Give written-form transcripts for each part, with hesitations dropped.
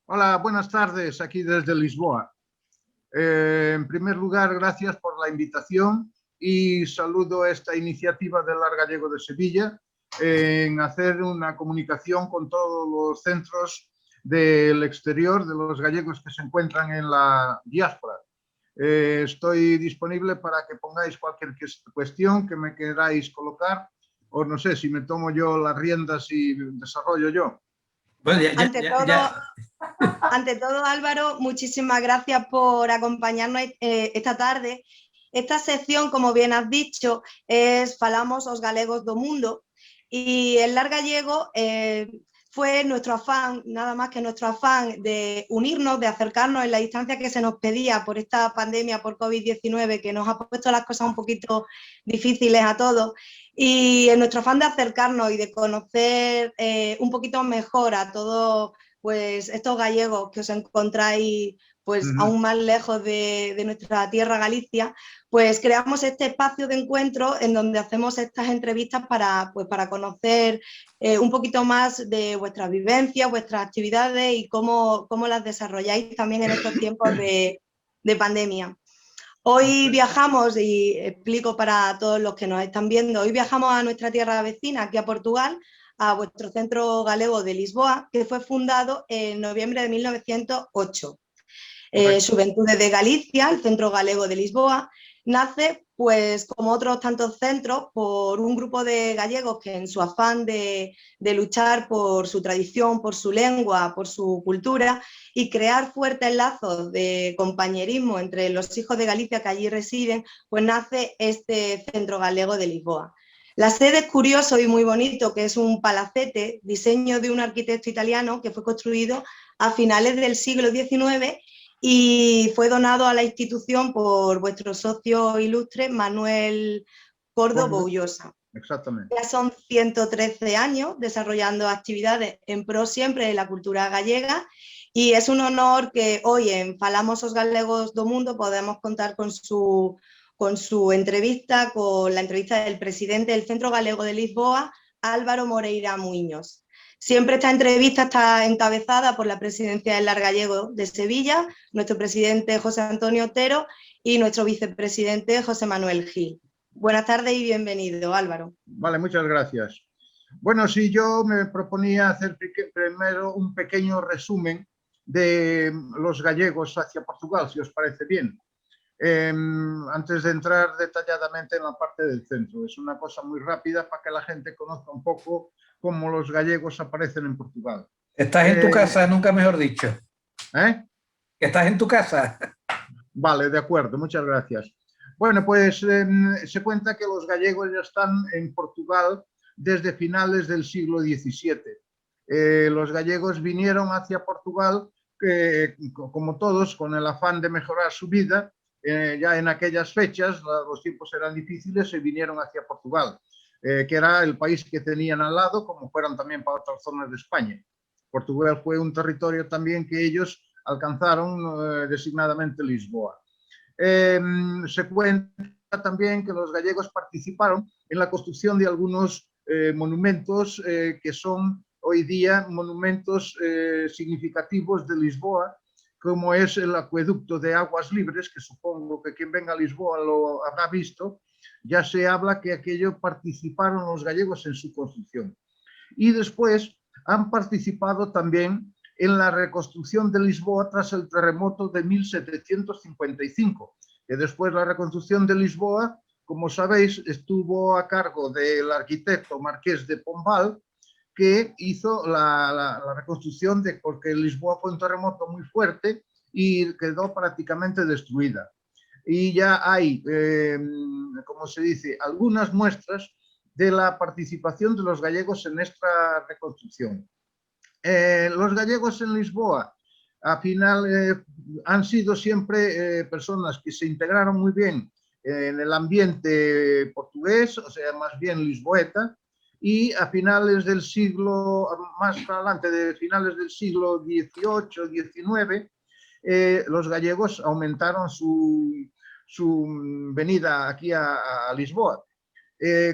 Hola, buenas tardes, aquí desde Lisboa. En primer lugar, gracias por la invitación y saludo esta iniciativa del Lar Gallego de Sevilla en hacer una comunicación con todos los centros del exterior, de los gallegos que se encuentran en la diáspora. Estoy disponible para que pongáis cualquier cuestión que me queráis colocar, o no sé si me tomo yo las riendas y desarrollo yo. Bueno, ante todo, Álvaro, muchísimas gracias por acompañarnos esta tarde. Esta sección, como bien has dicho, es Falamos os Galegos do Mundo, y el Lar Gallego fue nuestro afán, nada más que nuestro afán de unirnos, de acercarnos en la distancia que se nos pedía por esta pandemia, por COVID-19, que nos ha puesto las cosas un poquito difíciles a todos. Y en nuestro afán de acercarnos y de conocer un poquito mejor a todos pues, estos gallegos que os encontráis pues, aún más lejos de nuestra tierra Galicia, pues creamos este espacio de encuentro en donde hacemos estas entrevistas para conocer un poquito más de vuestras vivencias, vuestras actividades y cómo las desarrolláis también en estos tiempos de pandemia. Hoy viajamos, y explico para todos los que nos están viendo, hoy viajamos a nuestra tierra vecina, aquí a Portugal, a vuestro Centro Galego de Lisboa, que fue fundado en noviembre de 1908. Xuventude de Galicia, el Centro Galego de Lisboa, nace, pues como otros tantos centros, por un grupo de gallegos que en su afán de luchar por su tradición, por su lengua, por su cultura y crear fuertes lazos de compañerismo entre los hijos de Galicia que allí residen, pues nace este Centro Galego de Lisboa. La sede es curioso y muy bonito, que es un palacete, diseño de un arquitecto italiano que fue construido a finales del siglo XIX y fue donado a la institución por vuestro socio ilustre Manuel Córdoba Ullosa. Exactamente. Ya son 113 años desarrollando actividades en pro siempre de la cultura gallega, y es un honor que hoy en Falamos os Galegos do Mundo podamos contar con su entrevista, con la entrevista del presidente del Centro Galego de Lisboa, Álvaro Moreira Muiños. Siempre esta entrevista está encabezada por la presidencia del Lar Gallego de Sevilla, nuestro presidente José Antonio Otero y nuestro vicepresidente José Manuel Gil. Buenas tardes y bienvenido, Álvaro. Vale, muchas gracias. Bueno, sí, yo me proponía hacer primero un pequeño resumen de los gallegos hacia Portugal, si os parece bien. Antes de entrar detalladamente en la parte del centro. Es una cosa muy rápida para que la gente conozca un poco cómo los gallegos aparecen en Portugal. Estás en tu casa, nunca mejor dicho. ¿Estás en tu casa? Vale, de acuerdo, muchas gracias. Bueno, pues se cuenta que los gallegos ya están en Portugal desde finales del siglo XVII. Los gallegos vinieron hacia Portugal, como todos, con el afán de mejorar su vida. Ya en aquellas fechas, los tiempos eran difíciles, se vinieron hacia Portugal, que era el país que tenían al lado, como fueron también para otras zonas de España. Portugal fue un territorio también que ellos alcanzaron, designadamente Lisboa. Se cuenta también que los gallegos participaron en la construcción de algunos monumentos que son hoy día monumentos significativos de Lisboa, como es el acueducto de Aguas Libres, que supongo que quien venga a Lisboa lo habrá visto. Ya se habla que aquello participaron los gallegos en su construcción. Y después han participado también en la reconstrucción de Lisboa tras el terremoto de 1755, que después la reconstrucción de Lisboa, como sabéis, estuvo a cargo del arquitecto Marqués de Pombal, que hizo la reconstrucción porque Lisboa fue un terremoto muy fuerte y quedó prácticamente destruida. Y ya hay, como se dice, algunas muestras de la participación de los gallegos en esta reconstrucción. Los gallegos en Lisboa, al final, han sido siempre personas que se integraron muy bien en el ambiente portugués, o sea, más bien lisboeta, y a finales del siglo, más adelante, de finales del siglo XVIII, XIX, los gallegos aumentaron su venida aquí a Lisboa.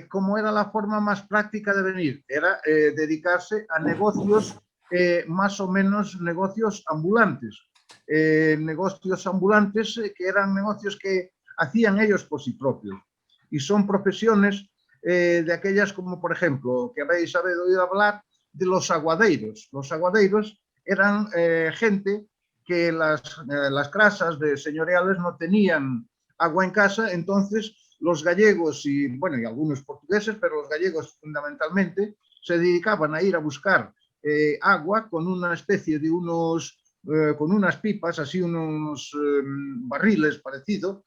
¿Cómo era la forma más práctica de venir? Era dedicarse a negocios más o menos negocios ambulantes. Negocios ambulantes que eran negocios que hacían ellos por sí propios. Y son profesiones de aquellas como, por ejemplo, que habéis oído hablar de los aguadeiros. Los aguadeiros eran gente que las casas de señoriales no tenían agua en casa, entonces los gallegos y, bueno, y algunos portugueses, pero los gallegos fundamentalmente, se dedicaban a ir a buscar agua con una especie de con unas pipas, así unos barriles parecidos,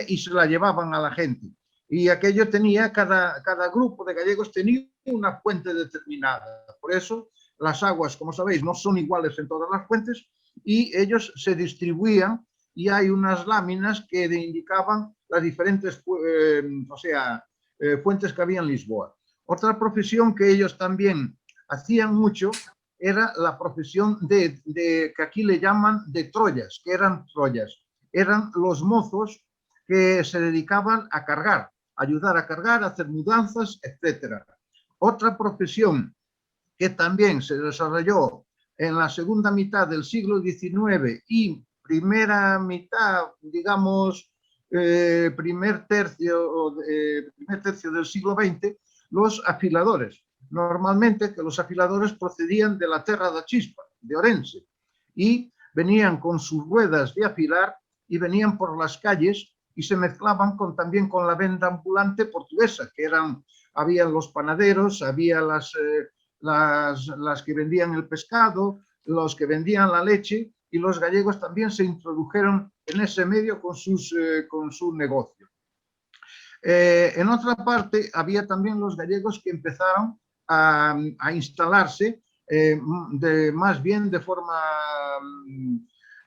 y se la llevaban a la gente. Y aquello tenía, cada grupo de gallegos tenía una fuente determinada. Por eso las aguas, como sabéis, no son iguales en todas las fuentes y ellos se distribuían y hay unas láminas que indicaban las diferentes fuentes que había en Lisboa. Otra profesión que ellos también hacían mucho era la profesión que aquí le llaman de Troyas, que eran Troyas. Eran los mozos que se dedicaban a cargar, ayudar a cargar, a hacer mudanzas, etc. Otra profesión que también se desarrolló en la segunda mitad del siglo XIX y primera mitad, digamos, primer tercio del siglo XX, los afiladores. Normalmente que los afiladores procedían de la Terra da Chispa, de Orense, y venían con sus ruedas de afilar y venían por las calles y se mezclaban también con la venta ambulante portuguesa, que había los panaderos, había las que vendían el pescado, los que vendían la leche, y los gallegos también se introdujeron en ese medio con su negocio. En otra parte, había también los gallegos que empezaron a instalarse más bien de forma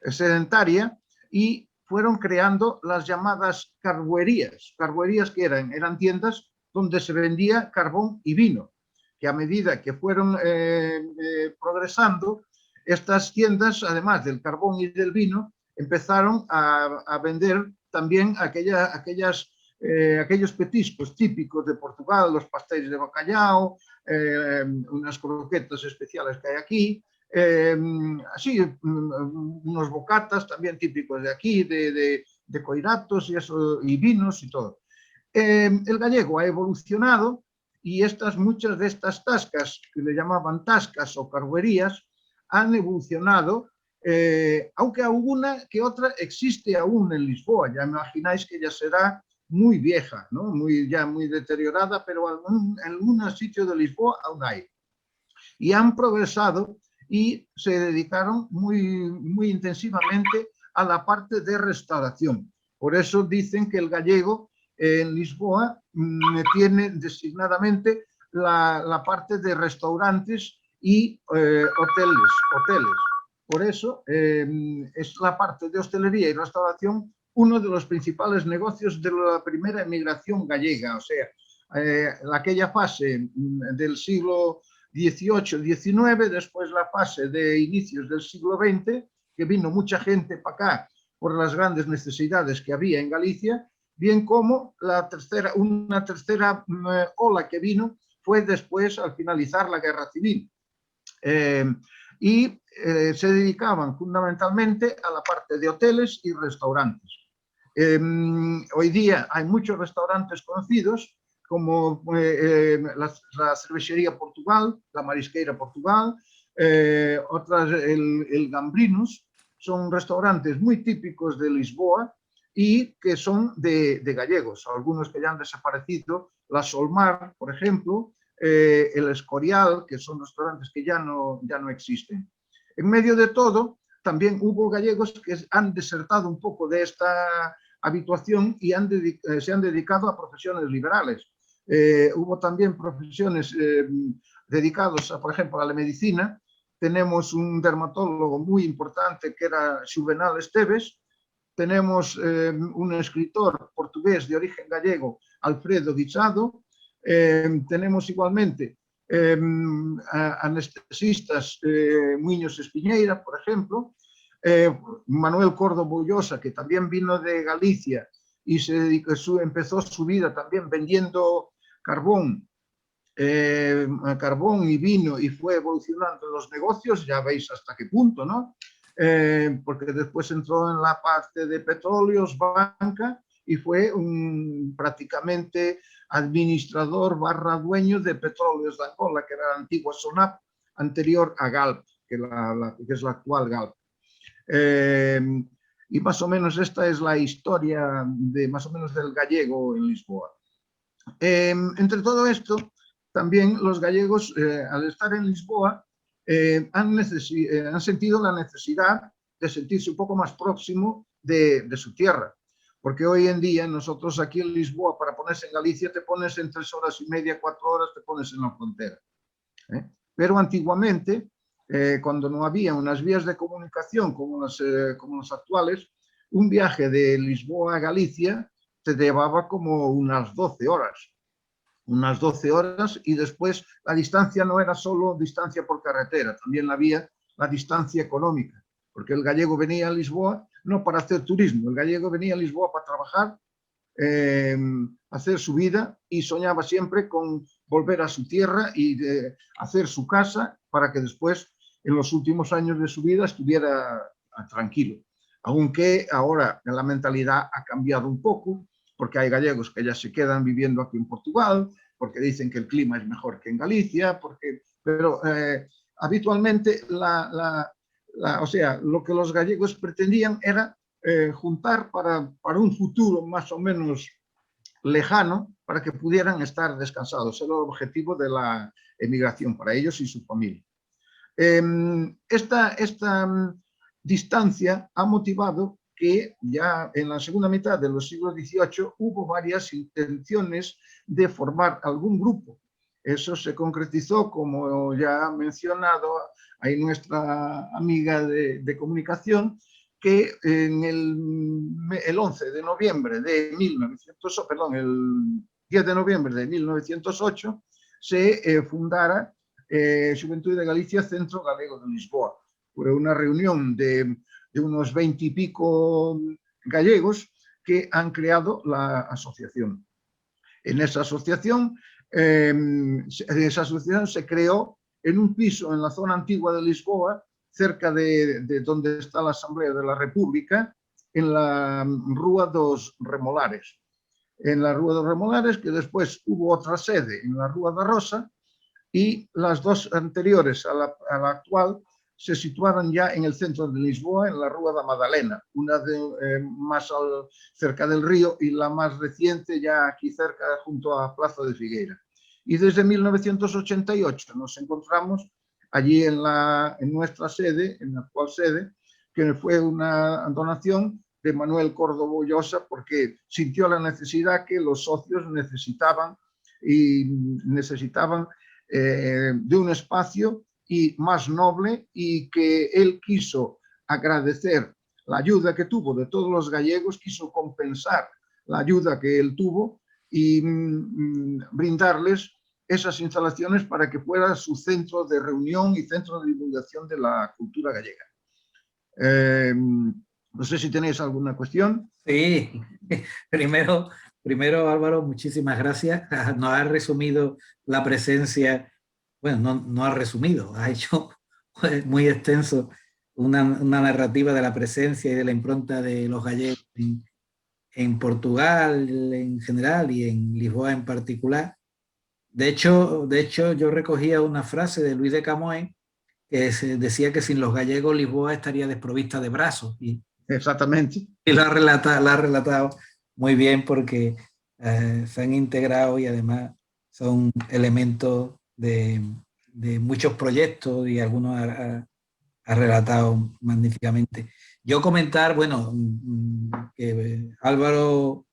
sedentaria y fueron creando las llamadas carbuerías. Carbuerías que eran tiendas donde se vendía carbón y vino, que a medida que fueron progresando, estas tiendas, además del carbón y del vino, empezaron a vender también aquellos petiscos típicos de Portugal, los pastéis de bacalhau, unas croquetas especiales que hay aquí, así, unos bocatas también típicos de aquí, de coiratos y vinos y todo. El gallego ha evolucionado y muchas de estas tascas, que le llamaban tascas o carbuerías, han evolucionado, aunque alguna que otra existe aún en Lisboa. Ya imagináis que ya será muy vieja, ¿no? Ya muy deteriorada, pero en algún sitio de Lisboa aún hay. Y han progresado y se dedicaron muy intensivamente a la parte de restauración. Por eso dicen que el gallego en Lisboa tiene designadamente la parte de restaurantes y hoteles. Por eso es la parte de hostelería y restauración uno de los principales negocios de la primera emigración gallega. O sea, aquella fase del siglo XVIII-XIX, después la fase de inicios del siglo XX, que vino mucha gente para acá por las grandes necesidades que había en Galicia, bien como una tercera ola que vino fue después al finalizar la Guerra Civil. Se dedicaban fundamentalmente a la parte de hoteles y restaurantes. Hoy día hay muchos restaurantes conocidos como la Cervecería Portugal, la Marisqueira Portugal, otras el Gambrinus. Son restaurantes muy típicos de Lisboa y que son de gallegos, algunos que ya han desaparecido, la Solmar, por ejemplo, el Escorial, que son restaurantes que ya no existen. En medio de todo, también hubo gallegos que han desertado un poco de esta habituación y se han dedicado a profesiones liberales. Hubo también profesiones dedicadas, por ejemplo, a la medicina. Tenemos un dermatólogo muy importante que era Juvenal Esteves. Tenemos un escritor portugués de origen gallego, Alfredo Guisado. Tenemos igualmente anestesistas, Muñoz Espiñeira, por ejemplo, Manuel Córdoba Ullosa, que también vino de Galicia y empezó su vida también vendiendo carbón carbón y vino y fue evolucionando en los negocios, ya veis hasta qué punto, ¿no? Porque después entró en la parte de petróleos, banca, y fue prácticamente administrador / dueño de Petróleos de Angola, que era la antigua SONAP, anterior a Galp, que es la actual Galp. Y más o menos esta es la historia más o menos del gallego en Lisboa. Entre todo esto, también los gallegos, al estar en Lisboa, han sentido la necesidad de sentirse un poco más próximo de su tierra. Porque hoy en día nosotros aquí en Lisboa, para ponerse en Galicia, te pones en 3 horas y media, 4 horas, te pones en la frontera. Pero antiguamente, cuando no había unas vías de comunicación como las actuales, un viaje de Lisboa a Galicia te llevaba como unas 12 horas. Unas 12 horas, y después la distancia no era solo distancia por carretera, también había la distancia económica, porque el gallego venía a Lisboa no para hacer turismo, el gallego venía a Lisboa para trabajar, hacer su vida, y soñaba siempre con volver a su tierra y hacer su casa para que después, en los últimos años de su vida, estuviera tranquilo. Aunque ahora la mentalidad ha cambiado un poco, porque hay gallegos que ya se quedan viviendo aquí en Portugal, porque dicen que el clima es mejor que en Galicia, pero habitualmente o sea, lo que los gallegos pretendían era juntar para un futuro más o menos lejano, para que pudieran estar descansados. Era el objetivo de la emigración para ellos y su familia. Esta distancia ha motivado que ya en la segunda mitad de los siglos XVIII hubo varias intenciones de formar algún grupo. Eso se concretizó, como ya ha mencionado ahí nuestra amiga de comunicación, que en el 11 de noviembre de 1908, perdón, el 10 de noviembre de 1908 se fundara Xuventude de Galicia, Centro Galego de Lisboa. Fue una reunión de unos 20 y pico gallegos que han creado la asociación. En esa asociación se creó en un piso en la zona antigua de Lisboa, cerca de donde está la Asamblea de la República, en la Rúa dos Remolares. En la Rúa dos Remolares, que después hubo otra sede en la Rúa da Rosa, y las dos anteriores a la actual se situaron ya en el centro de Lisboa, en la Rúa da Madalena, una más cerca del río, y la más reciente ya aquí cerca, junto a Plaza de Figueira. Y desde 1988 nos encontramos allí en nuestra sede, en la actual sede, que fue una donación de Manuel Córdoba Llosa, porque sintió la necesidad que los socios necesitaban de un espacio y más noble, y que él quiso agradecer la ayuda que tuvo de todos los gallegos, quiso compensar la ayuda que él tuvo y brindarles esas instalaciones para que fuera su centro de reunión y centro de divulgación de la cultura gallega. No sé si tenéis alguna cuestión. Sí, primero Álvaro, muchísimas gracias. Nos has resumido la presencia, bueno, no ha resumido, ha hecho muy extenso una narrativa de la presencia y de la impronta de los gallegos en Portugal en general y en Lisboa en particular. De hecho, yo recogía una frase de Luis de Camões que decía que sin los gallegos Lisboa estaría desprovista de brazos. Exactamente. Y lo ha relatado muy bien, porque se han integrado y además son elementos de muchos proyectos, y algunos ha relatado magníficamente. Yo comentar, bueno, que Álvaro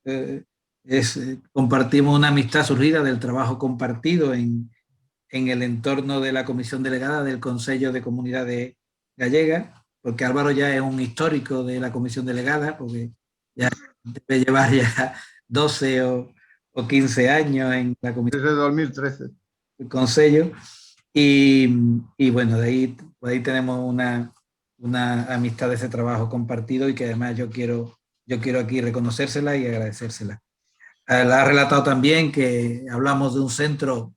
compartimos una amistad surgida del trabajo compartido en el entorno de la Comisión Delegada del Consejo de Comunidades Gallegas, porque Álvaro ya es un histórico de la Comisión Delegada, porque ya debe llevar ya 12 o 15 años en la Comisión. Desde 2013. El Consejo. Y bueno, de ahí tenemos una amistad de ese trabajo compartido, y que además yo quiero aquí reconocérsela y agradecérsela. Ha relatado también que hablamos de un centro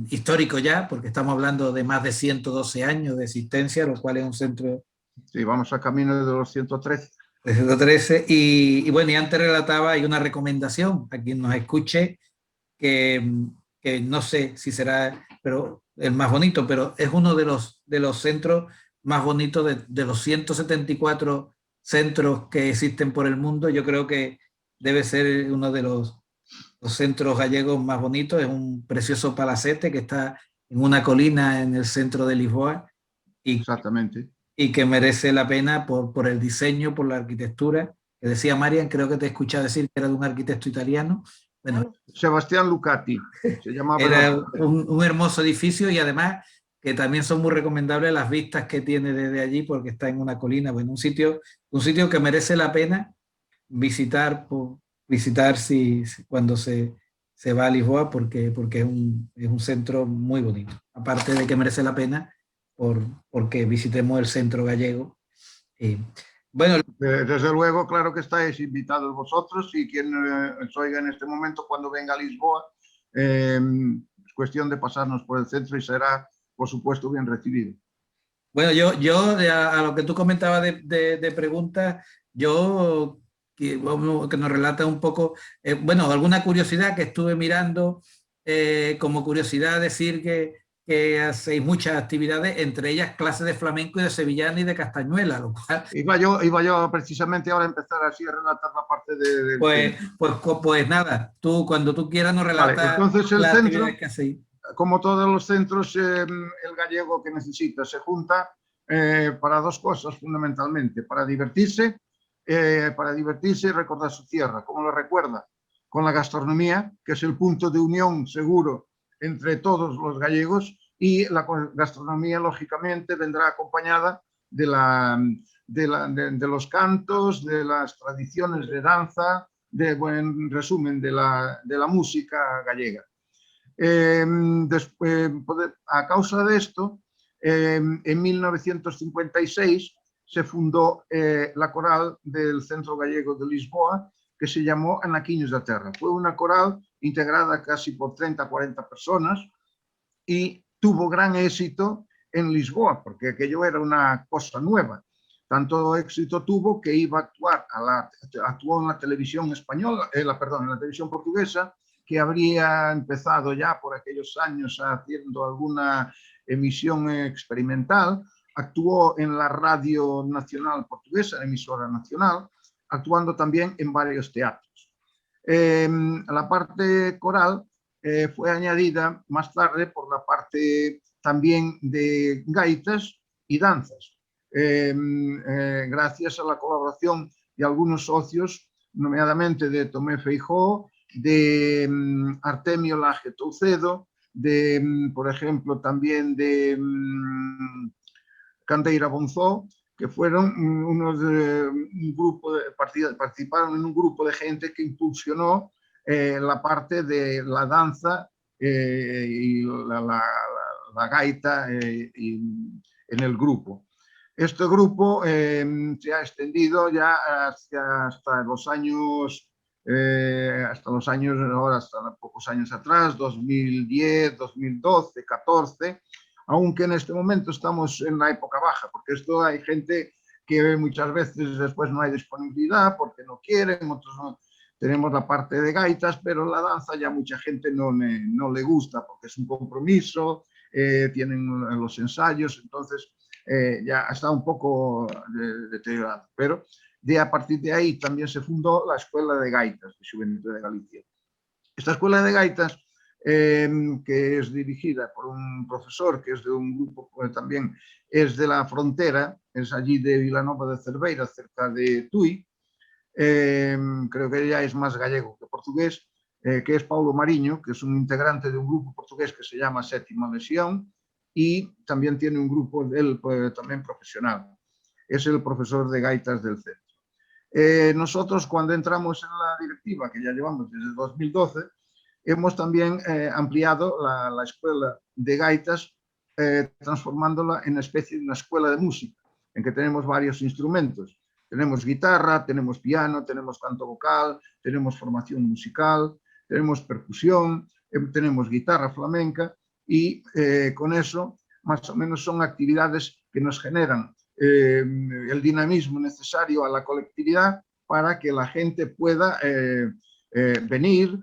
histórico ya, porque estamos hablando de más de 112 años de existencia, lo cual es un centro... Sí, vamos a camino de los 113. De 113, y bueno, y antes relataba, hay una recomendación a quien nos escuche, que no sé si será pero el más bonito, pero es uno de los centros más bonitos de los 174 centros que existen por el mundo. Yo creo que debe ser uno de los centros gallegos más bonitos. Es un precioso palacete que está en una colina en el centro de Lisboa y, exactamente, y que merece la pena por el diseño, por la arquitectura. Que decía Marian, creo que te escuché decir que era de un arquitecto italiano. Bueno, Sebastián Lucati, se llamaba. era un hermoso edificio, y además que también son muy recomendables las vistas que tiene desde allí, porque está en una colina. Bueno, un sitio que merece la pena visitar, visitar cuando se va a Lisboa, porque es un centro muy bonito. Aparte de que merece la pena porque visitemos el centro gallego. Bueno, desde luego, claro que estáis invitados vosotros, y quien os oiga en este momento cuando venga a Lisboa, es cuestión de pasarnos por el centro y será, por supuesto, bien recibido. bueno, yo a lo que tú comentabas de preguntas, yo que nos relata un poco, bueno, alguna curiosidad que estuve mirando, como curiosidad decir que hacéis muchas actividades, entre ellas clases de flamenco y de sevillana y de castañuela, lo cual... Iba yo precisamente ahora a empezar así a relatar la parte de... Pues nada, tú cuando tú quieras nos Vale, relatas entonces el las centro, actividades que hacéis. como todos los centros, el gallego que necesita se junta para dos cosas fundamentalmente: para divertirse y recordar su tierra. ¿Cómo lo recuerda? Con la gastronomía, que es el punto de unión seguro entre todos los gallegos, y la gastronomía, lógicamente, vendrá acompañada de los cantos, de las tradiciones de danza, en resumen, de la música gallega. A causa de esto, en 1956 se fundó la coral del Centro Gallego de Lisboa, que se llamó Anaquiños da Terra. Fue una coral integrada casi por 30 o 40 personas y tuvo gran éxito en Lisboa, porque aquello era una cosa nueva. Tanto éxito tuvo que iba a actuar, actuó en la televisión española, en la televisión portuguesa, que habría empezado ya por aquellos años haciendo alguna emisión experimental. Actuó en la Radio Nacional Portuguesa, emisora nacional, actuando también en varios teatros. La parte coral fue añadida más tarde por la parte también de gaitas y danzas, gracias a la colaboración de algunos socios, nomeadamente de Tomé Feijóo, de Artemio Laje Toucedo, por ejemplo, también de Candeira Bonzó, que fueron un grupo participaron en un grupo de gente que impulsionó la parte de la danza y la gaita en el grupo. Este grupo se ha extendido ya hasta los años ahora, hasta pocos años atrás, 2010, 2012, 14, aunque en este momento estamos en la época baja, porque esto hay gente que muchas veces después no hay disponibilidad porque no quieren, otros no. Tenemos la parte de gaitas, pero la danza ya mucha gente no le gusta porque es un compromiso, tienen los ensayos, entonces ya está un poco deteriorado. Pero a partir de ahí también se fundó la Escuela de Gaitas de Xuventude de Galicia. Esta Escuela de Gaitas, que es dirigida por un profesor que es de un grupo, también es de la frontera, es allí de Vilanova de Cerveira, cerca de Tui, creo que ya es más gallego que portugués, que es Paulo Mariño, que es un integrante de un grupo portugués que se llama Séptima Lesión, y también tiene un grupo él, también profesional. Es el profesor de gaitas del centro. Nosotros, cuando entramos en la directiva, que ya llevamos desde 2012, hemos también ampliado la escuela de gaitas, transformándola en una especie de una escuela de música, en que tenemos varios instrumentos. Tenemos guitarra, tenemos piano, tenemos canto vocal, tenemos formación musical, tenemos percusión, tenemos guitarra flamenca, y con eso más o menos son actividades que nos generan el dinamismo necesario a la colectividad para que la gente pueda venir,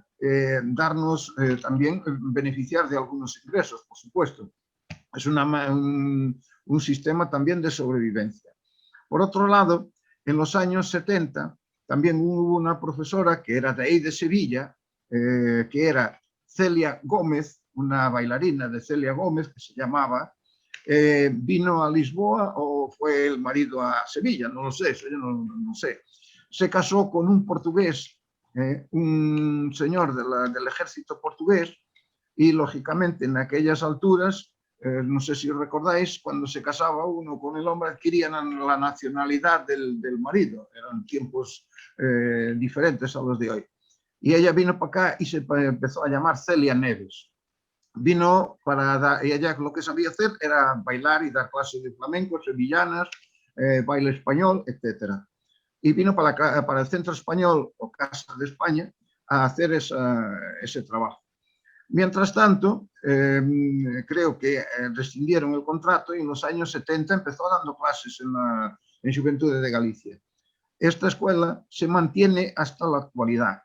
darnos también beneficiar de algunos ingresos, por supuesto. Es un sistema también de sobrevivencia. Por otro lado, en los años 70 también hubo una profesora que era de ahí de Sevilla, que era Celia Gómez, una bailarina de Celia Gómez que se llamaba, vino a Lisboa o fue el marido a Sevilla, no lo sé, eso yo no sé. Se casó con un portugués, un señor del ejército portugués, y lógicamente en aquellas alturas, no sé si os recordáis, cuando se casaba uno con el hombre adquirían la nacionalidad del marido, eran tiempos diferentes a los de hoy. Y ella vino para acá y se empezó a llamar Celia Neves. Vino para dar, y ella lo que sabía hacer era bailar y dar clases de flamenco, sevillanas, baile español, etc. Y vino para el Centro Español o Casa de España a hacer ese trabajo. Mientras tanto, creo que rescindieron el contrato y en los años 70 empezó dando clases en Juventudes de Galicia. Esta escuela se mantiene hasta la actualidad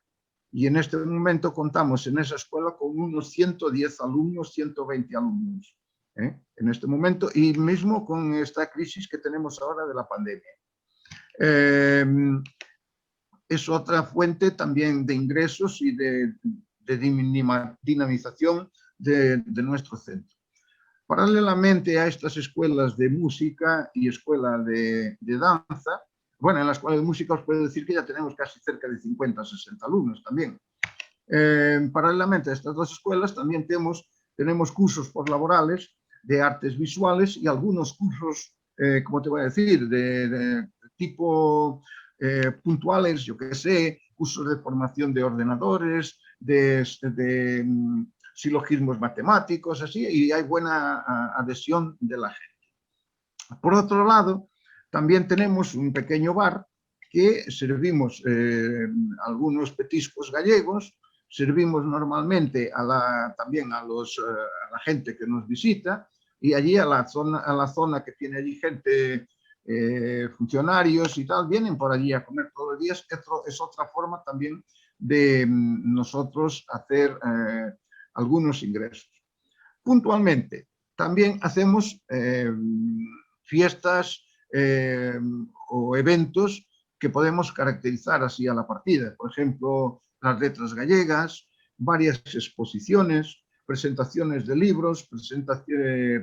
y en este momento contamos en esa escuela con unos 110 alumnos, 120 alumnos, en este momento, y mismo con esta crisis que tenemos ahora de la pandemia. Es otra fuente también de ingresos y de dinamización de nuestro centro. Paralelamente a estas escuelas de música y escuela de danza, bueno, en la escuela de música os puedo decir que ya tenemos casi cerca de 50 o 60 alumnos también. Paralelamente a estas dos escuelas también tenemos cursos postlaborales de artes visuales y algunos cursos, ¿cómo te voy a decir?, de tipo puntuales, yo qué sé, cursos de formación de ordenadores, de silogismos matemáticos, así, y hay buena adhesión de la gente. Por otro lado, también tenemos un pequeño bar que servimos algunos petiscos gallegos, servimos normalmente también a la gente que nos visita y allí a la zona que tiene allí gente, funcionarios y tal, vienen por allí a comer todos los días. Es otra forma también de nosotros hacer algunos ingresos. Puntualmente, también hacemos fiestas o eventos que podemos caracterizar así a la partida. Por ejemplo, las letras gallegas, varias exposiciones, presentaciones de libros,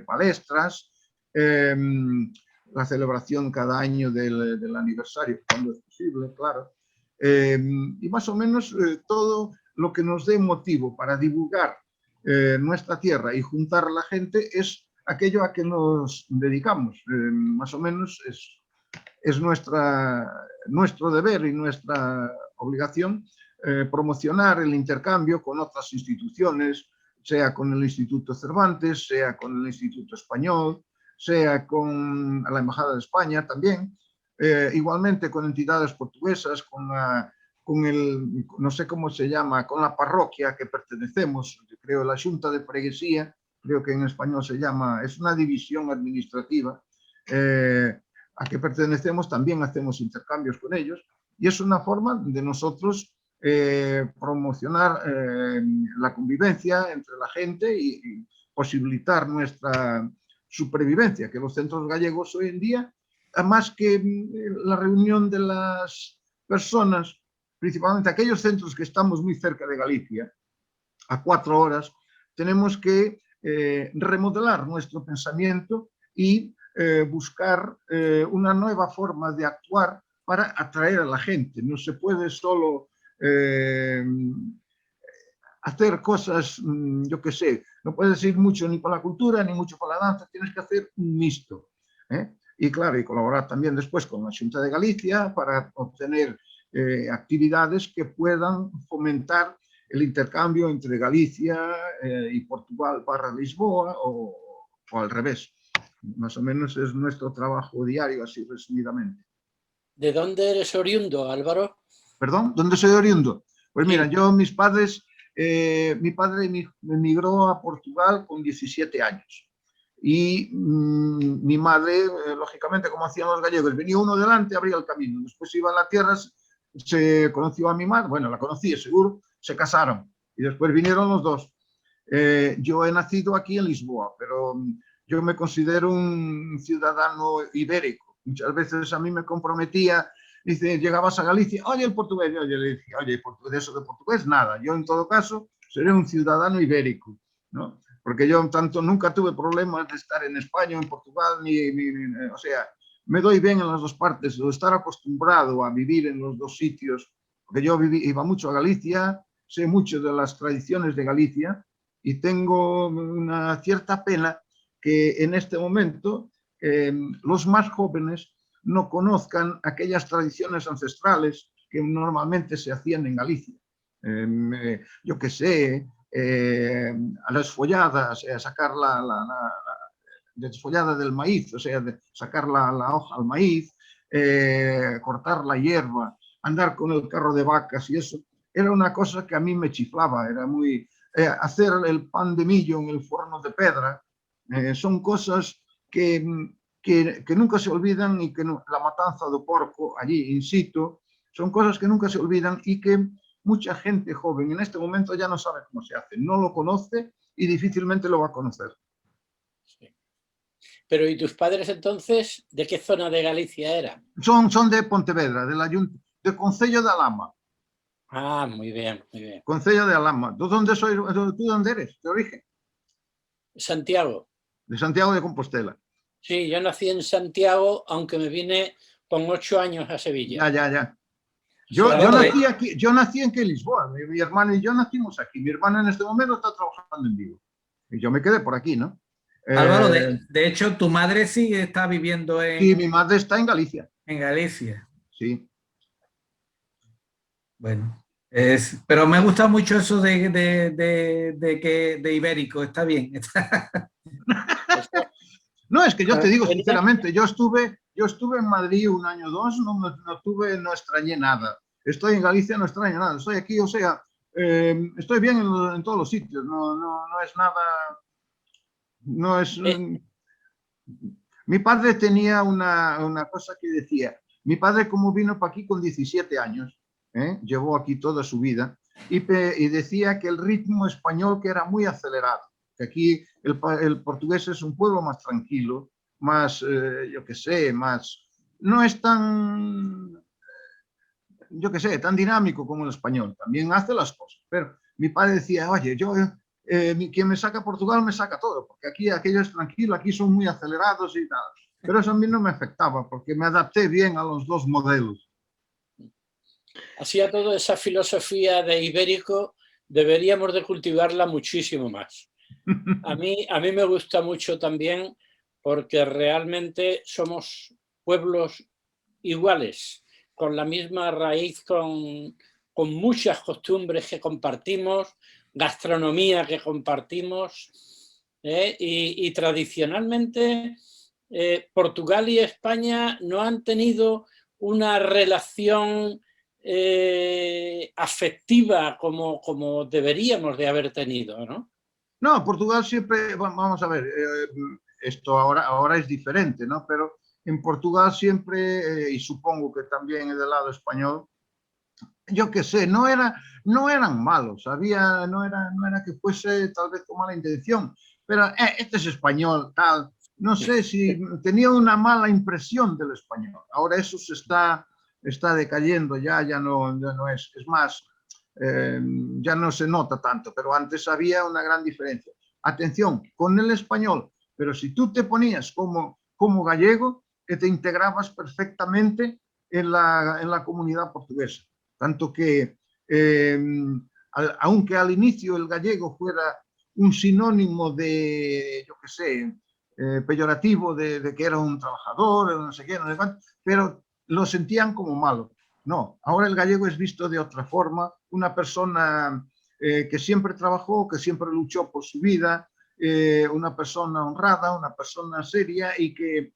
palestras, la celebración cada año del aniversario, cuando es posible, claro. Y más o menos todo lo que nos dé motivo para divulgar nuestra tierra y juntar a la gente es aquello a que nos dedicamos. Más o menos es nuestro deber y nuestra obligación promocionar el intercambio con otras instituciones, sea con el Instituto Cervantes, sea con el Instituto Español, sea con la Embajada de España también, igualmente con entidades portuguesas, con el, no sé cómo se llama, con la parroquia que pertenecemos, creo la Junta de Freguesía, creo que en español se llama, es una división administrativa a que pertenecemos, también hacemos intercambios con ellos y es una forma de nosotros promocionar la convivencia entre la gente y posibilitar nuestra supervivencia, que los centros gallegos hoy en día, más que la reunión de las personas, principalmente aquellos centros que estamos muy cerca de Galicia, a 4 horas, tenemos que remodelar nuestro pensamiento y buscar una nueva forma de actuar para atraer a la gente. No se puede solo hacer cosas, yo qué sé, no puedes ir mucho ni por la cultura ni mucho por la danza, tienes que hacer un mixto. Y claro, y colaborar también después con la Xunta de Galicia para obtener actividades que puedan fomentar el intercambio entre Galicia y Portugal / Lisboa o al revés. Más o menos es nuestro trabajo diario, así resumidamente. ¿De dónde eres oriundo, Álvaro? ¿Perdón? ¿Dónde soy oriundo? Pues mira, yo, mis padres Mi padre emigró a Portugal con 17 años. Y mi madre, lógicamente, como hacían los gallegos, venía uno delante, abría el camino. Después iba a la tierra, se conoció a mi madre, bueno, la conocía seguro, se casaron. Y después vinieron los dos. Yo he nacido aquí en Lisboa, pero yo me considero un ciudadano ibérico. Muchas veces a mí me comprometía, dice, llegabas a Galicia, oye el portugués, yo le decía, oye, portugués, eso de portugués, nada. Yo en todo caso seré un ciudadano ibérico, ¿no? Porque yo tanto nunca tuve problemas de estar en España o en Portugal, o sea, me doy bien en las dos partes, o estar acostumbrado a vivir en los dos sitios, porque yo iba mucho a Galicia, sé mucho de las tradiciones de Galicia y tengo una cierta pena que en este momento los más jóvenes no conozcan aquellas tradiciones ancestrales que normalmente se hacían en Galicia. Yo qué sé, a las folladas, sacar la desfollada del maíz, o sea, sacar la hoja al maíz, cortar la hierba, andar con el carro de vacas y eso, era una cosa que a mí me chiflaba, era muy... hacer el pan de millo en el forno de pedra, son cosas que nunca se olvidan y que la matanza de porco allí in situ, son cosas que nunca se olvidan y que mucha gente joven en este momento ya no sabe cómo se hace, no lo conoce y difícilmente lo va a conocer. Sí. Pero ¿y tus padres entonces de qué zona de Galicia eran? Son de Pontevedra, del Concello de Alhama. Ah, muy bien, muy bien. Concello de Alhama. ¿Tú dónde eres? ¿De origen? Santiago. De Santiago de Compostela. Sí, yo nací en Santiago, aunque me vine con 8 años a Sevilla. Ya. Yo nací aquí en Lisboa. Mi hermano y yo nacimos aquí. Mi hermano en este momento está trabajando en Vigo. Y yo me quedé por aquí, ¿no? Álvaro, de hecho, tu madre sí está viviendo en... Sí, mi madre está en Galicia. En Galicia. Sí. Bueno, pero me gusta mucho eso de ibérico, está bien. No, es que yo te digo sinceramente, yo estuve en Madrid un año o dos, no extrañé nada. Estoy en Galicia, no extraño nada. Estoy aquí, o sea, estoy bien en todos los sitios, no es nada, no es... Mi padre tenía una cosa que decía, mi padre como vino para aquí con 17 años, llevó aquí toda su vida, y decía que el ritmo español que era muy acelerado, que aquí el portugués es un pueblo más tranquilo, más, yo qué sé, más... No es tan, yo qué sé, tan dinámico como el español, también hace las cosas, pero mi padre decía, oye, quien me saca a Portugal me saca todo, porque aquí aquello es tranquilo, aquí son muy acelerados y tal. Pero eso a mí no me afectaba, porque me adapté bien a los dos modelos. Así a toda esa filosofía de ibérico deberíamos de cultivarla muchísimo más. A mí me gusta mucho también porque realmente somos pueblos iguales, con la misma raíz, con muchas costumbres que compartimos, gastronomía que compartimos, y tradicionalmente Portugal y España no han tenido una relación afectiva como deberíamos de haber tenido, ¿no? No, Portugal siempre, vamos a ver, esto ahora es diferente, ¿no? Pero en Portugal siempre, y supongo que también del lado español, yo qué sé, no eran malos, no era que fuese tal vez con mala intención, pero este es español, tal, no sé si tenía una mala impresión del español. Ahora eso se está decayendo, ya no es más, ya no se nota tanto, pero antes había una gran diferencia. Atención, con el español, pero si tú te ponías como gallego, que te integrabas perfectamente en la comunidad portuguesa. Tanto que, aunque al inicio el gallego fuera un sinónimo de, yo qué sé, peyorativo de que era un trabajador, no sé qué, no sé cuánto, pero lo sentían como malo. No, ahora el gallego es visto de otra forma, una persona que siempre trabajó, que siempre luchó por su vida, una persona honrada, una persona seria y que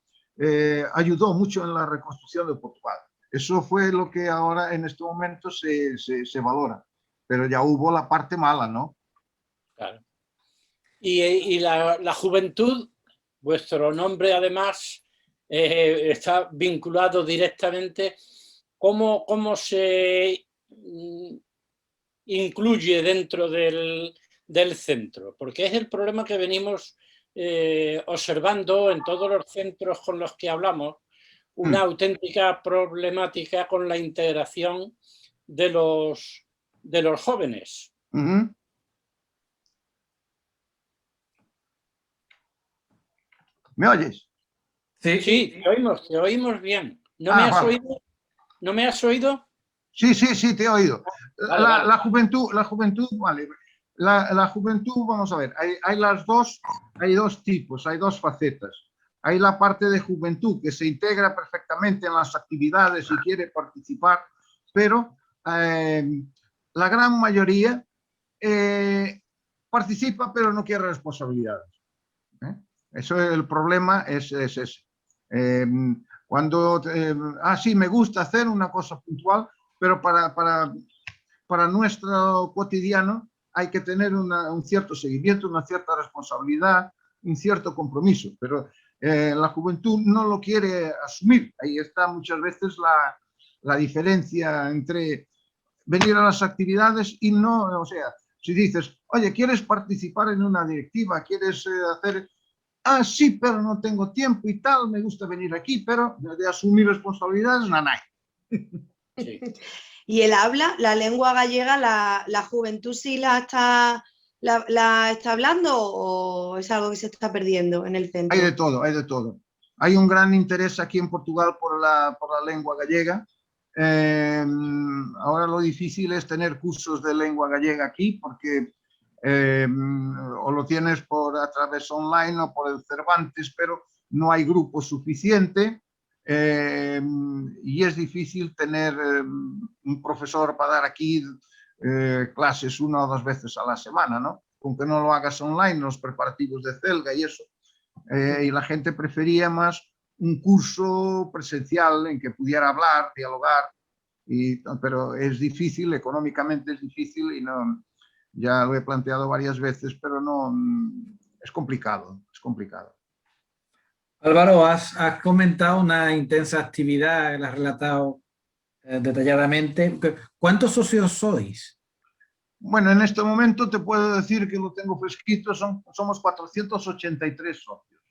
ayudó mucho en la reconstrucción de Portugal. Eso fue lo que ahora en este momento se valora. pero ya hubo la parte mala, ¿no? Claro. Y la juventud, vuestro nombre además está vinculado directamente. ¿Cómo se incluye dentro del centro? Porque es el problema que venimos observando en todos los centros con los que hablamos, una auténtica problemática con la integración de los jóvenes. ¿Me oyes? Sí, te oímos bien. ¿No me has oído? Sí, te he oído. Vale. La juventud, vale. La juventud, vamos a ver, hay dos tipos, hay dos facetas. Hay la parte de juventud que se integra perfectamente en las actividades y quiere participar, pero la gran mayoría participa pero no quiere responsabilidades. Eso es el problema, es ese. Cuando, sí, me gusta hacer una cosa puntual, pero para nuestro cotidiano hay que tener un cierto seguimiento, una cierta responsabilidad, un cierto compromiso, pero la juventud no lo quiere asumir. Ahí está muchas veces la diferencia entre venir a las actividades y no, o sea, si dices, oye, ¿quieres participar en una directiva? ¿Quieres hacer...? Sí, pero no tengo tiempo y tal, me gusta venir aquí, pero de asumir responsabilidades, nada. Sí. ¿Y el habla, la lengua gallega, la juventud sí la está hablando o es algo que se está perdiendo en el centro? Hay de todo, hay de todo. Hay un gran interés aquí en Portugal por la lengua gallega. Ahora lo difícil es tener cursos de lengua gallega aquí porque o lo tienes a través online o por el Cervantes, pero no hay grupo suficiente. Y es difícil tener un profesor para dar aquí clases 1 o 2 veces a la semana, ¿no? Con que no lo hagas online, los preparativos de Celga y eso. Y la gente prefería más un curso presencial en que pudiera hablar, dialogar, pero es difícil, económicamente es difícil y no, ya lo he planteado varias veces, pero no, es complicado, es complicado. Álvaro, has comentado una intensa actividad, la has relatado detalladamente. ¿Cuántos socios sois? Bueno, en este momento te puedo decir que lo tengo fresquito, somos 483 socios.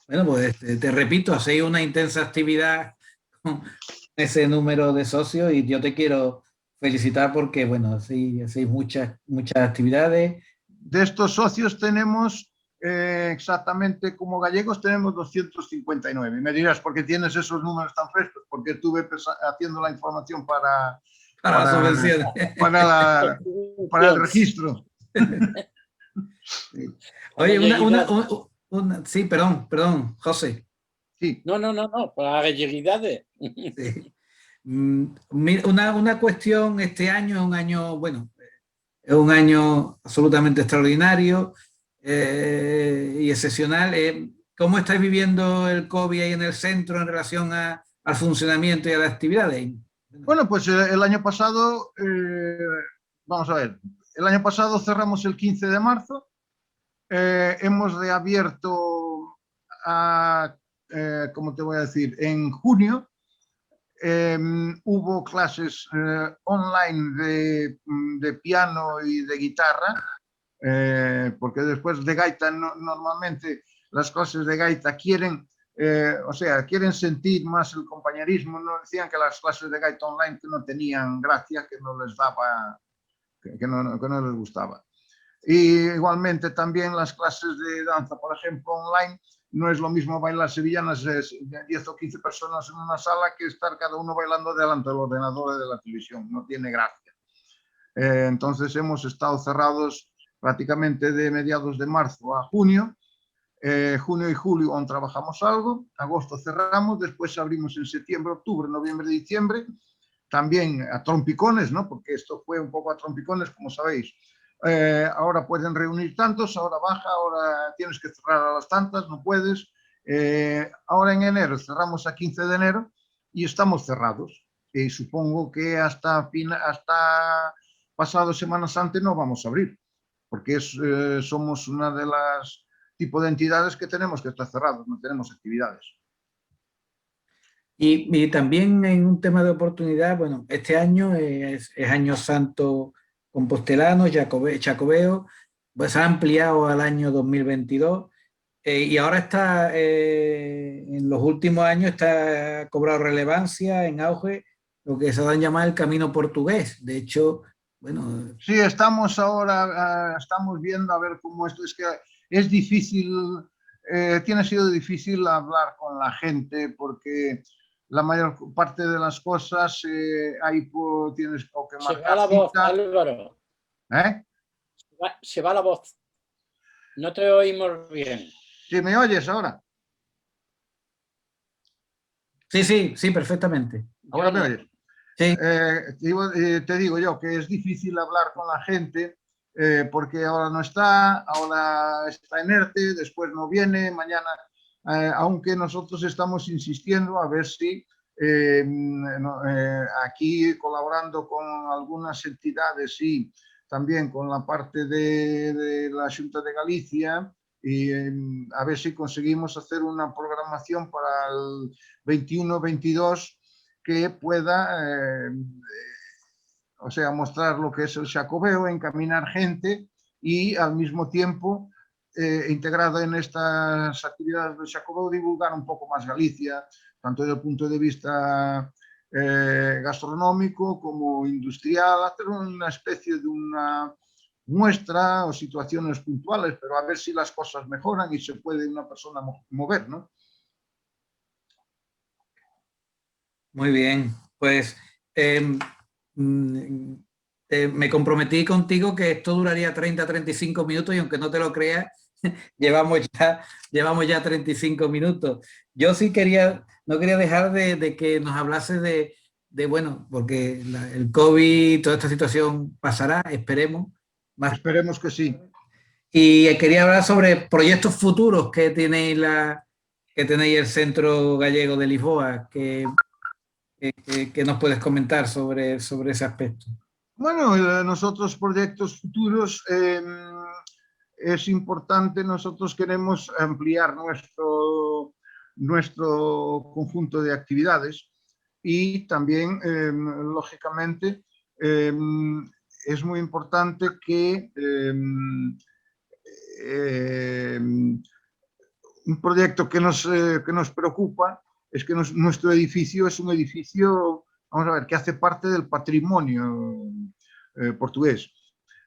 Bueno, pues te repito, hacéis una intensa actividad con ese número de socios y yo te quiero felicitar porque, bueno, hacéis muchas actividades. De estos socios tenemos... exactamente como gallegos tenemos 259. Y me dirás, ¿por qué tienes esos números tan frescos? Porque estuve haciendo la información para las subvenciones. Para el registro. Oye, sí, perdón, José. Sí. No, para galleguidades. Sí. Una cuestión, este año es un año, bueno, es un año absolutamente extraordinario y excepcional. ¿Cómo estáis viviendo el COVID ahí en el centro en relación al funcionamiento y a las actividades? Bueno, pues el año pasado, vamos a ver, el año pasado cerramos el 15 de marzo, hemos reabierto, ¿cómo te voy a decir? En junio hubo clases online de piano y de guitarra, porque después de gaita normalmente las clases de gaita quieren sentir más el compañerismo. No, decían que las clases de gaita online que no tenían gracia, que no les daba, que no les gustaba. Y igualmente también las clases de danza, por ejemplo, online, no es lo mismo bailar sevillanas 10 o 15 personas en una sala que estar cada uno bailando delante del ordenador de la televisión, no tiene gracia. Entonces hemos estado cerrados prácticamente de mediados de marzo a junio. Junio y julio aún trabajamos algo, agosto cerramos, después abrimos en septiembre, octubre, noviembre, diciembre, también a trompicones, ¿no? Porque esto fue un poco a trompicones, como sabéis. Ahora pueden reunir tantos, ahora baja, ahora tienes que cerrar a las tantas, no puedes. Ahora en enero cerramos a 15 de enero y estamos cerrados. y supongo que hasta pasado Semana Santa no vamos a abrir, porque somos una de las tipos de entidades que tenemos que estar cerrados, no tenemos actividades. Y también en un tema de oportunidad, bueno, este año es Año Santo Compostelano, Chacobeo, pues ha ampliado al año 2022 y ahora está, en los últimos años, ha cobrado relevancia, en auge, lo que se va a llamar el camino portugués. De hecho, bueno... Sí, estamos ahora, estamos viendo a ver cómo esto es que es difícil, tiene sido difícil hablar con la gente porque la mayor parte de las cosas ahí tienes que Se va marcar la voz, cita. Álvaro. ¿Eh? Se va la voz. No te oímos bien. ¿Sí me oyes ahora? Sí, sí, sí, perfectamente. ¿Ahora Yo me no. oyes? Sí. Te digo yo que es difícil hablar con la gente porque ahora no está, ahora está inerte, después no viene, mañana, aunque nosotros estamos insistiendo a ver si aquí colaborando con algunas entidades y también con la parte de la Junta de Galicia y a ver si conseguimos hacer una programación para el 21-22 que pueda, o sea, mostrar lo que es el Xacobeo, encaminar gente y al mismo tiempo, integrado en estas actividades del Xacobeo, divulgar un poco más Galicia, tanto desde el punto de vista gastronómico como industrial, hacer una especie de una muestra o situaciones puntuales, pero a ver si las cosas mejoran y se puede una persona mover, ¿no? Muy bien, pues me comprometí contigo que esto duraría 30-35 minutos y aunque no te lo creas, llevamos ya 35 minutos. Yo sí no quería dejar de que nos hablase bueno, porque el COVID, toda esta situación pasará, esperemos. Esperemos que sí. Y quería hablar sobre proyectos futuros que tenéis el Centro Gallego de Lisboa, que nos puedes comentar sobre ese aspecto. Bueno, nosotros proyectos futuros es importante, nosotros queremos ampliar nuestro conjunto de actividades y también, lógicamente, es muy importante que un proyecto que nos preocupa es que nuestro edificio es un edificio, vamos a ver, que hace parte del patrimonio portugués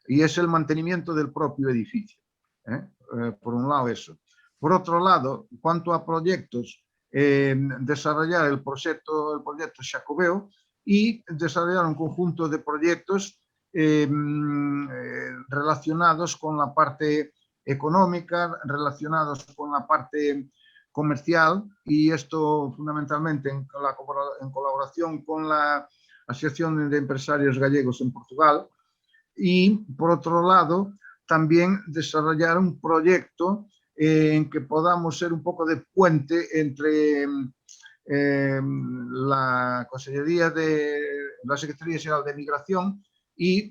y es el mantenimiento del propio edificio. Por un lado eso. Por otro lado, en cuanto a proyectos, desarrollar el proyecto Xacobeo y desarrollar un conjunto de proyectos relacionados con la parte económica, relacionados con la parte comercial y esto fundamentalmente en colaboración con la Asociación de Empresarios Gallegos en Portugal y por otro lado también desarrollar un proyecto en que podamos ser un poco de puente entre la Consejería de la Secretaría General de Migración y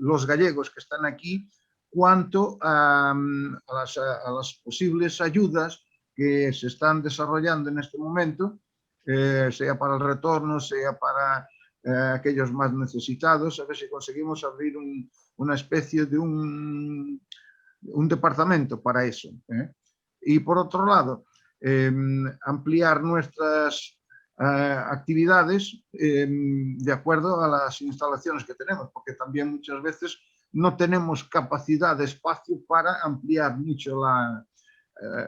los gallegos que están aquí cuanto a las posibles ayudas que se están desarrollando en este momento, sea para el retorno, sea para aquellos más necesitados, a ver si conseguimos abrir una especie de un departamento para eso. Y por otro lado, ampliar nuestras actividades de acuerdo a las instalaciones que tenemos, porque también muchas veces no tenemos capacidad de espacio para ampliar mucho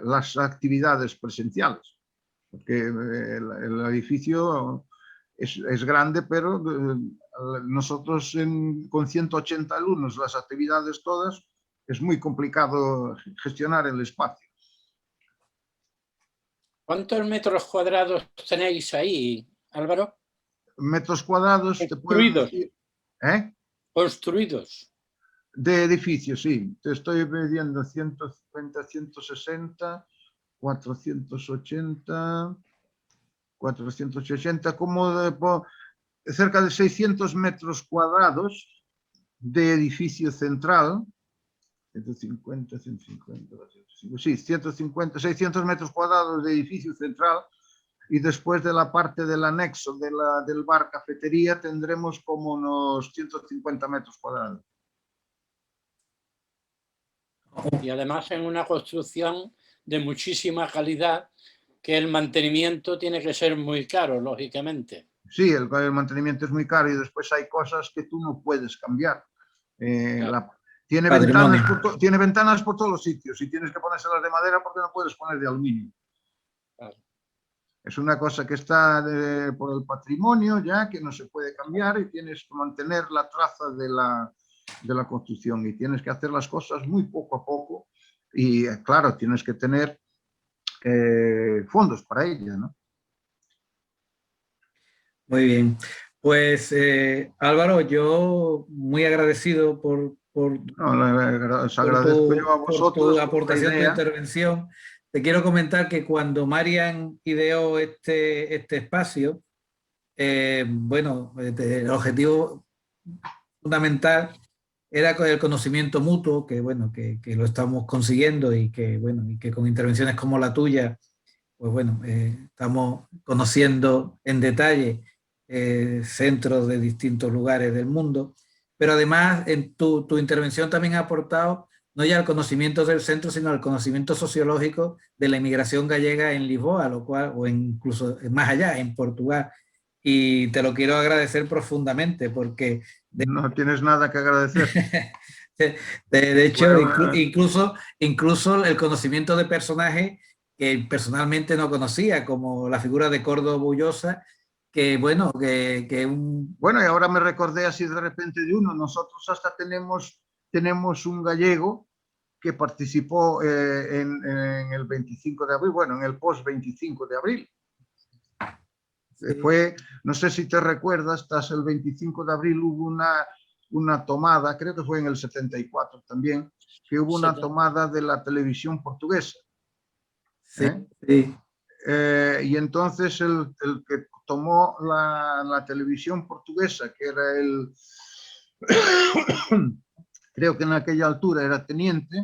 las actividades presenciales, porque el edificio es grande, pero nosotros con 180 alumnos, las actividades todas, es muy complicado gestionar el espacio. ¿Cuántos metros cuadrados tenéis ahí, Álvaro? Metros cuadrados, te puedo decir. Construidos. De edificios, sí. Te estoy midiendo 150, 160, 480, 480, como cerca de 600 metros cuadrados de edificio central, 150, 150, sí, 150, 600 metros cuadrados de edificio central, y después de la parte del anexo del bar cafetería tendremos como unos 150 metros cuadrados. Y además en una construcción de muchísima calidad, que el mantenimiento tiene que ser muy caro, lógicamente. Sí, el mantenimiento es muy caro y después hay cosas que tú no puedes cambiar. Claro. Tiene ventanas por todos los sitios y tienes que ponérselas de madera porque no puedes poner de aluminio. Claro. Es una cosa que está por el patrimonio ya, que no se puede cambiar, y tienes que mantener la traza de la construcción, y tienes que hacer las cosas muy poco a poco, y claro, tienes que tener fondos para ello, ¿no? Muy bien. Pues Álvaro, yo muy agradecido por os agradezco yo a vosotros tu aportación, tu idea. intervención. Te quiero comentar que cuando Marian ideó este espacio, bueno, el objetivo fundamental era el conocimiento mutuo, que bueno, que lo estamos consiguiendo, y que bueno, y que con intervenciones como la tuya, pues bueno, estamos conociendo en detalle centros de distintos lugares del mundo, pero además en tu intervención también ha aportado no ya el conocimiento del centro, sino el conocimiento sociológico de la inmigración gallega en Lisboa, lo cual, o incluso más allá, en Portugal. Y te lo quiero agradecer profundamente porque... No tienes nada que agradecer. De hecho, Bueno, incluso el conocimiento de personajes que personalmente no conocía, como la figura de Córdoba Bullosa, que bueno, Bueno, y ahora me recordé así de repente de uno. Nosotros hasta tenemos un gallego que participó en el 25 de abril, bueno, en el post 25 de abril. Sí. No sé si te recuerdas, tras el 25 de abril hubo una tomada, creo que fue en el 74 también, que hubo una tomada de la televisión portuguesa. Sí, sí. Y entonces el que tomó la televisión portuguesa, que era creo que en aquella altura era teniente,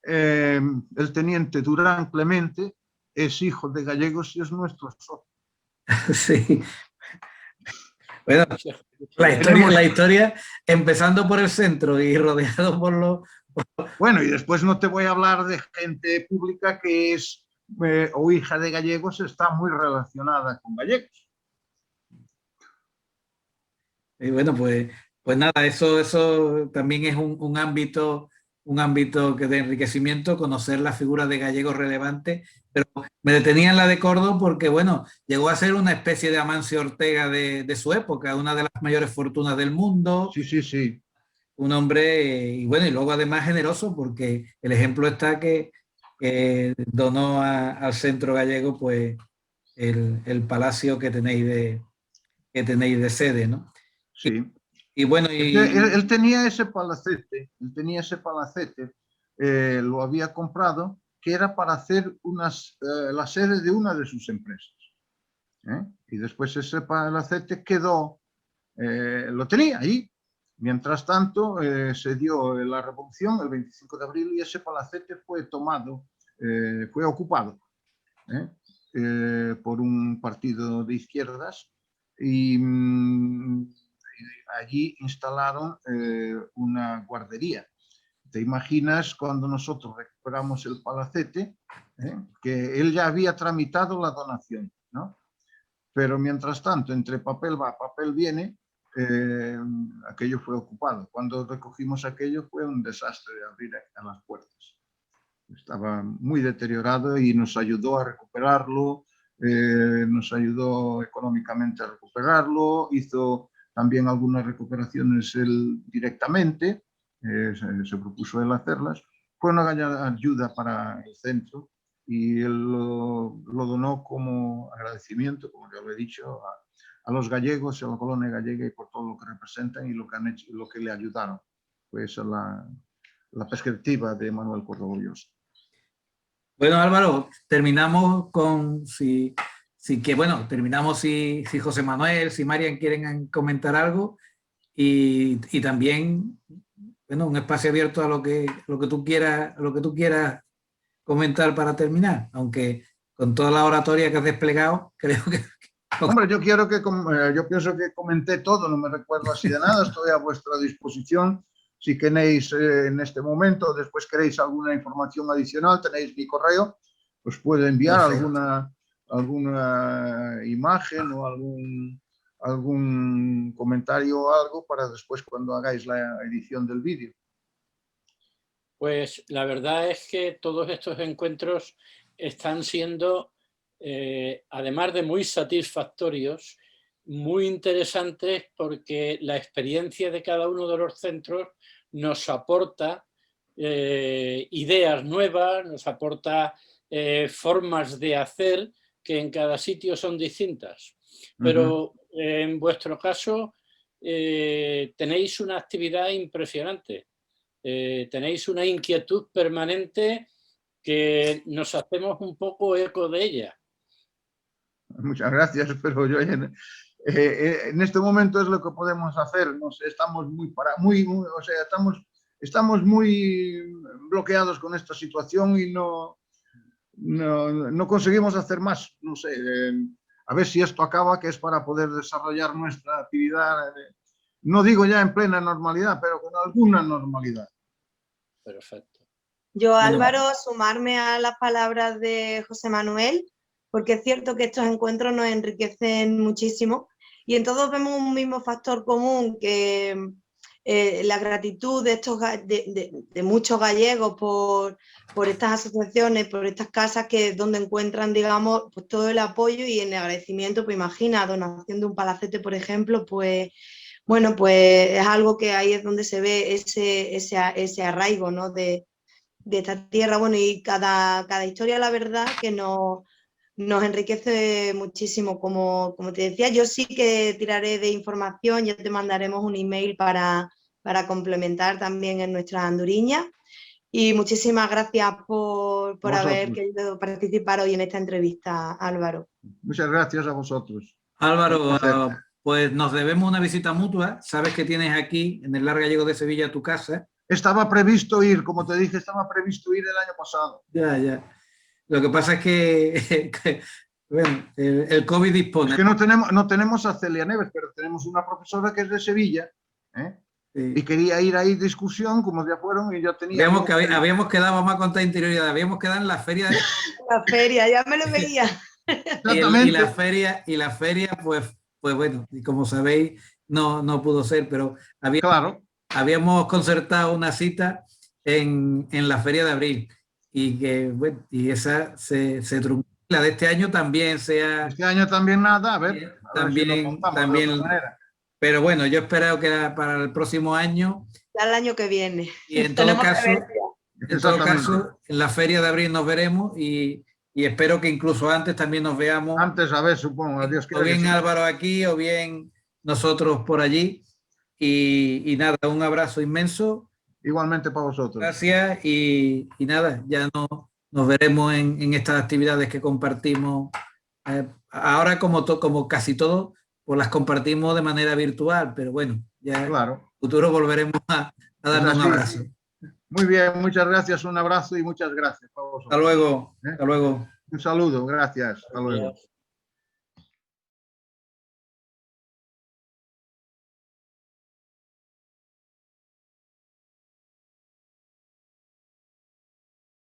el teniente Durán Clemente, es hijo de gallegos y es nuestro socio. Sí. Bueno, la historia, empezando por el centro y rodeado por los... Bueno, y después no te voy a hablar de gente pública que es o hija de gallegos, está muy relacionada con gallegos. Y bueno, pues nada, eso también es un ámbito que de enriquecimiento, conocer la figura de gallegos relevantes, pero me detenía en la de Córdoba porque, bueno, llegó a ser una especie de Amancio Ortega de su época, una de las mayores fortunas del mundo. Sí, sí, sí. Un hombre, y bueno, y luego además generoso, porque el ejemplo está que donó al centro gallego, pues, el palacio que tenéis de sede, ¿no? Sí. Y bueno, él tenía ese palacete, lo había comprado, que era para hacer la sede de una de sus empresas. Y después ese palacete quedó, lo tenía ahí. Mientras tanto, se dio la revolución el 25 de abril y ese palacete fue tomado, fue ocupado por un partido de izquierdas, y allí instalaron una guardería. ¿Te imaginas cuando nosotros recuperamos el palacete, que él ya había tramitado la donación, ¿no? Pero mientras tanto, entre papel va, papel viene, aquello fue ocupado. Cuando recogimos aquello fue un desastre de abrir a las puertas. Estaba muy deteriorado y nos ayudó a recuperarlo, nos ayudó económicamente a recuperarlo, hizo también algunas recuperaciones él directamente, se propuso él hacerlas. Fue una gran ayuda para el centro y él lo donó como agradecimiento, como ya lo he dicho, a los gallegos y a la colonia gallega y por todo lo que representan y lo que han hecho, lo que le ayudaron. Pues la perspectiva de Manuel Córdoba Bullosa. Bueno, Álvaro, terminamos con, si Así que bueno, terminamos si José Manuel, si Marian quieren comentar algo y también, bueno, un espacio abierto a lo que tú quieras comentar para terminar, aunque con toda la oratoria que has desplegado, creo que... Hombre, yo pienso que comenté todo, no me recuerdo así de nada, estoy a vuestra disposición. Si queréis en este momento, después queréis alguna información adicional, tenéis mi correo, os puedo enviar alguna imagen o algún comentario o algo para después cuando hagáis la edición del vídeo. Pues la verdad es que todos estos encuentros están siendo, además de muy satisfactorios, muy interesantes porque la experiencia de cada uno de los centros nos aporta ideas nuevas, nos aporta formas de hacer que en cada sitio son distintas. Pero en vuestro caso tenéis una actividad impresionante. Tenéis una inquietud permanente que nos hacemos un poco eco de ella. Muchas gracias, pero yo en este momento es lo que podemos hacer. Estamos estamos muy bloqueados con esta situación y no conseguimos hacer más. No sé, a ver si esto acaba, que es para poder desarrollar nuestra actividad. No digo ya en plena normalidad, pero con alguna normalidad. Perfecto. Yo, Álvaro, sumarme a las palabras de José Manuel, porque es cierto que estos encuentros nos enriquecen muchísimo y en todos vemos un mismo factor común, que la gratitud de muchos gallegos por estas asociaciones, por estas casas donde encuentran, digamos, pues todo el apoyo y el agradecimiento. Pues imagina, donación de un palacete, por ejemplo, pues bueno, pues es algo que ahí es donde se ve ese arraigo, ¿no? de esta tierra. Bueno, y cada historia, la verdad, que nos enriquece muchísimo. Como te decía, yo sí que tiraré de información, ya te mandaremos un email para complementar también en nuestras anduriñas. Y muchísimas gracias por haber querido participar hoy en esta entrevista, Álvaro. Muchas gracias a vosotros. Álvaro, pues nos debemos una visita mutua. Sabes que tienes aquí, en el Lar Gallego de Sevilla, tu casa. Estaba previsto ir, como te dije, estaba previsto ir el año pasado. Ya. Lo que pasa es que bueno, el COVID dispone. Es que no tenemos a Celia Neves, pero tenemos una profesora que es de Sevilla, ¿eh? Sí. Y quería ir ahí discusión, como ya fueron, y yo tenía... Habíamos quedado, vamos a contar interioridad, habíamos quedado en la feria de... La feria, ya me lo veía. Y la feria, pues bueno, y como sabéis, no pudo ser, pero habíamos concertado una cita en la feria de abril, y que, bueno, y esa se truncó. La de este año también sea... Este año también nada, a ver también, si pero bueno, yo espero que para el próximo año... Ya el año que viene. Y en todo caso, en la feria de abril nos veremos y espero que incluso antes también nos veamos. Antes, a ver, supongo. Adiós, o bien Álvaro aquí o bien nosotros por allí. Y nada, un abrazo inmenso. Igualmente para vosotros. Gracias y nada, ya nos veremos en estas actividades que compartimos. Ahora como casi todo, pues las compartimos de manera virtual, pero bueno, ya en el futuro volveremos a darnos un abrazo. Muy bien, muchas gracias, un abrazo y muchas gracias para vosotros. Hasta luego, hasta luego. Un saludo, gracias, hasta luego.